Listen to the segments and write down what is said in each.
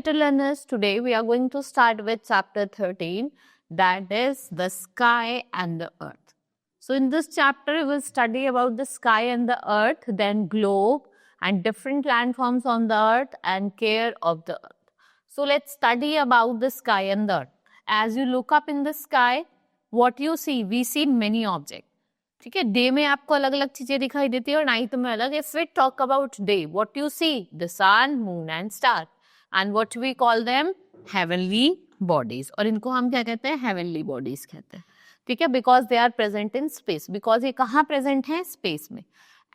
little learners, today we are going to start with chapter 13, that is the sky and the earth. So in this chapter, we will study about the sky and the earth, then globe and different landforms on the earth and care of the earth. So let's study about the sky and the earth. As you look up in the sky, what you see? We see many objects. ठीक है, day में आपको अलग अलग चीजें दिखाई देती है और नाइट में अलग. If we talk about day, what you see? The sun, moon and star, and what we call them heavenly bodies. और इनको हम क्या कहते हैं? हेवनली बॉडीज कहते हैं. ठीक है, because they are present in space. Because ये कहाँ प्रेजेंट है? स्पेस में.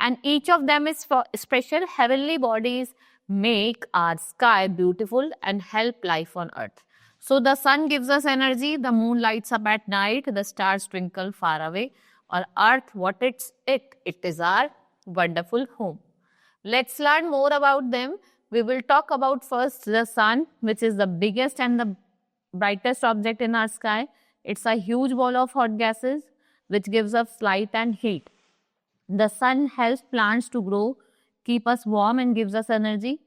And each of them is special. Heavenly bodies make our sky beautiful and help life on earth. So the sun gives us energy, the moon lights up at night, the stars twinkle far away. Or earth, what it is our wonderful home. Let's learn more about them. We will talk about first the sun, which is the biggest and the brightest object in our sky. It's a huge ball of hot gases which gives us light and heat. The sun helps plants to grow, keep us warm and gives us energy.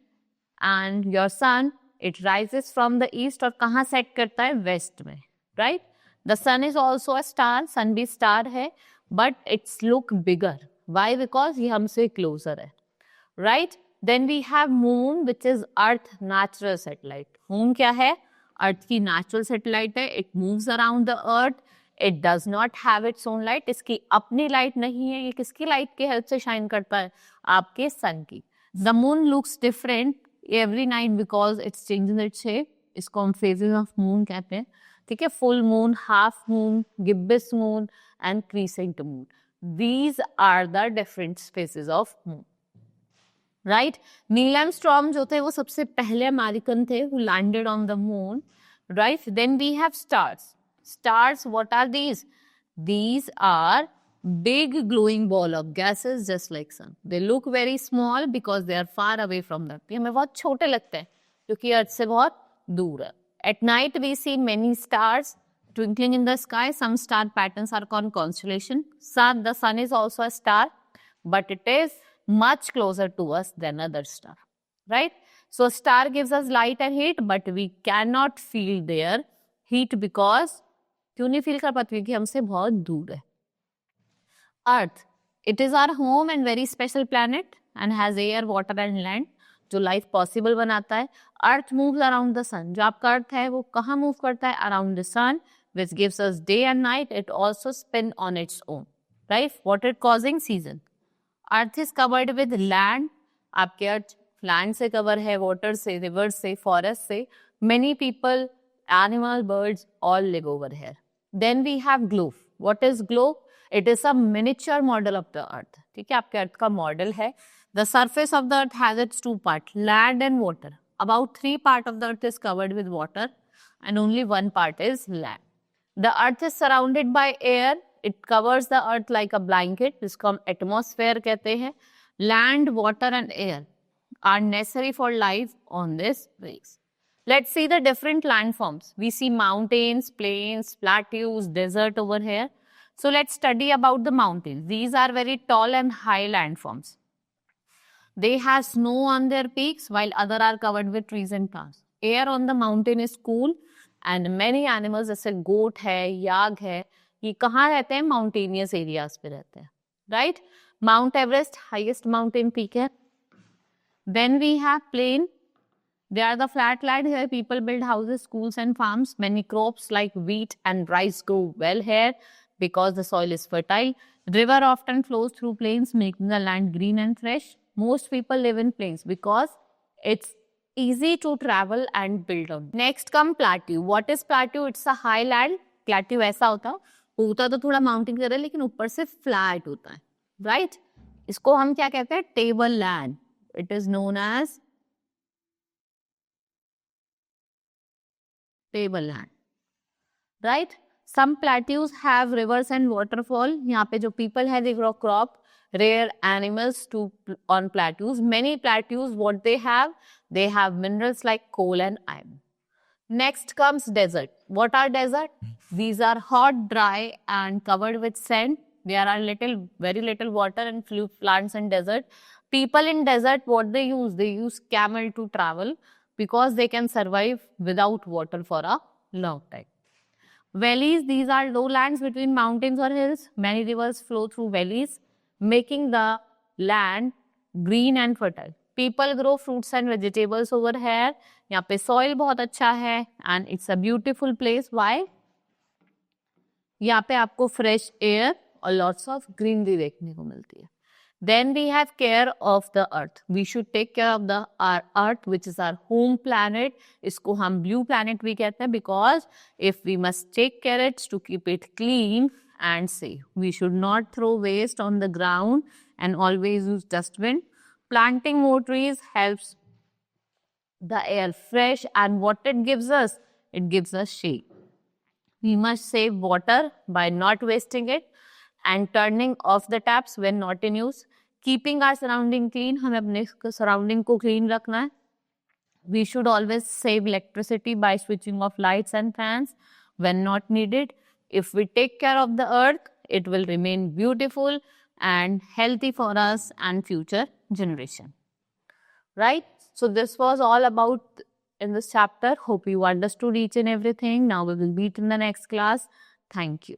And your sun, it rises from the east और कहाँ set करता है? West में, right? The sun is also a star. Sun भी star है, but it's look bigger. Why? Because ये हमसे closer है, right? Then we have moon, which is Earth natural satellite. Moon क्या है? Earth की natural satellite है. It moves around the Earth. It does not have its own light. इसकी अपनी light नहीं है. ये किसकी light के help से shine करता है? आपके sun की. The moon looks different every night because it's changing its shape. इसको हम phases of moon कहते हैं. ठीक है, full moon, half moon, gibbous moon and crescent moon. These are the different phases of moon. Right? Neil Armstrong जो थे वो सबसे पहले अमेरिकन थे who landed on the moon. Right? Then we have stars. Stars, what are these? These are big glowing ball of gases just like sun. They look very small because they are far away from the earth. हमें बहुत छोटे लगते हैं क्योंकि अर्थ से बहुत दूर है. At night we see many stars twinkling in the sky. Some star patterns are called constellation. The sun is also a star, but it is much closer to us than other star. Right? So a star gives us light and heat, but we cannot feel their heat because क्यों नहीं feel कर पाते? क्योंकि हमसे बहुत दूर है. Earth, it is our home and very special planet and has air, water and land जो लाइफ पॉसिबल बनाता है. Earth moves around the sun. जो आपका अर्थ है वो कहाँ मूव करता है? Around the sun, which gives us day and night. It also spin on its own, right? What it causing? Season. Earth is covered with land. आपके अर्थ land से cover है, वाटर से, रिवर से, फॉरेस्ट से. Many people, animal, birds all live over here. Then we have globe. What is globe? It is a miniature model of the earth. ठीक है, आपके अर्थ का मॉडल है. The surface of the earth has its two parts, land and water. About 3 parts of the earth is covered with water and only 1 part is land. The earth is surrounded by air. It covers the earth like a blanket. जिसको हम atmosphere कहते हैं. Land, water and air are necessary for life on this place. Let's see the different landforms. We see mountains, plains, plateaus, desert over here. So let's study about the mountains. These are very tall and high landforms. They have snow on their peaks while others are covered with trees and plants. Air on the mountain is cool and many animals जैसे goat है, याग है, ये कहाँ रहते हैं? Mountainous areas पे रहते हैं. Right? Mount Everest, highest mountain peak है. Then we have plain. They are the flat land. Here people build houses, schools and farms. Many crops like wheat and rice grow well here because the soil is fertile. River often flows through plains, making the land green and fresh. Most people live in plains because it's easy to travel and build on. Next come plateau. What is plateau? It's a high land. Plateau ऐसा होता तो थोड़ा mountain की तरह लेकिन ऊपर से flat होता है. Right? इसको हम क्या कहते हैं? Table land. It is known as table land. Right? Some plateaus have rivers and waterfall. यहाँ पे जो people है they grow crop, rare animals on plateaus. Many plateaus, what they have minerals like coal and iron. Next comes desert. What are desert? These are hot, dry and covered with sand. There are very little water and few plants in desert. People in desert, what they use? They use camel to travel. because they can survive without water for a long time. Valleys, these are lowlands between mountains or hills. Many rivers flow through valleys, making the land green and fertile. People grow fruits and vegetables over here. यहाँ पे soil बहुत अच्छा है and it's a beautiful place. Why? यहाँ पे आपको fresh air और lots of greenery देखने को मिलती है. Then we have care of the earth. We should take care of our earth, which is our home planet. इसको हम blue planet भी कहते हैं because if we must take care it to keep it clean and safe. We should not throw waste on the ground and always use dustbin. Planting more trees helps the air fresh, and what it gives us? It gives us shade. We must save water by not wasting it and turning off the taps when not in use. Keeping our surrounding clean, हमें अपने surrounding को clean रखना है. We should always save electricity by switching off lights and fans when not needed. If we take care of the earth, it will remain beautiful and healthy for us and future generation. Right? So this was all about in this chapter. Hope you understood each and everything. Now we will meet in the next class. Thank you.